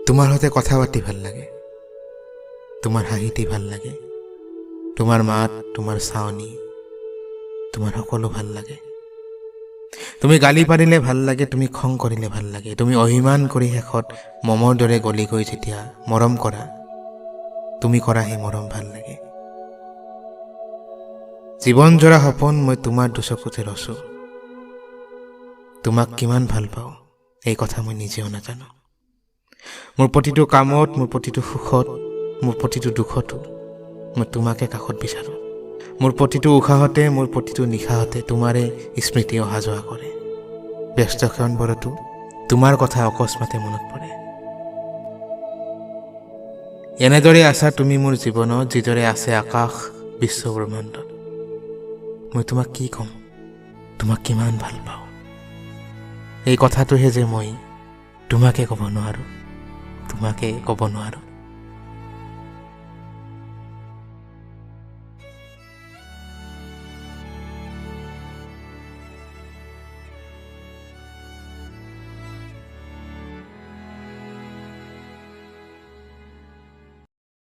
তোমাৰ সৈতে কথা পাতি ভাল লাগে, তোমাৰ হাঁহিটি ভাল লাগে, তোমাৰ মাত, তোমাৰ চাৱনি, তোমাৰ সকলো ভাল লাগে। তুমি গালি পাৰিলে ভাল লাগে, তুমি খং কৰিলে ভাল লাগে, তুমি অভিমান কৰি শেষত মমৰ দৰে গলি গৈ যেতিয়া মৰম কৰা, তুমি কৰা সেই মৰম ভাল লাগে। জীৱন জোৰা সপোন মই তোমাৰ দুচকুতে ৰচো। তোমাক কিমান ভাল পাওঁ এই কথা মই নিজেও নাজানো। মোৰ প্ৰতিটো কামত, মোৰ প্ৰতিটো সুখত, মোৰ প্ৰতিটো দুখতো মই তোমাকে কাষত বিচাৰোঁ। মোৰ প্ৰতিটো উশাহতে, মোৰ প্ৰতিটো নিশাহতে তোমাৰে স্মৃতি অহা যোৱা কৰে। ব্যস্ত ক্ষণবোৰতো তোমাৰ কথা অকস্মাতে মনত পৰে। এনেদৰে আছা তুমি মোৰ জীৱনত, যিদৰে আছে আকাশ বিশ্ব ব্ৰহ্মাণ্ডত। মই তোমাক কি ক'ম, তোমাক কিমান ভাল পাওঁ এই কথাটোহে যে মই তোমাকে ক'ব নোৱাৰোঁ।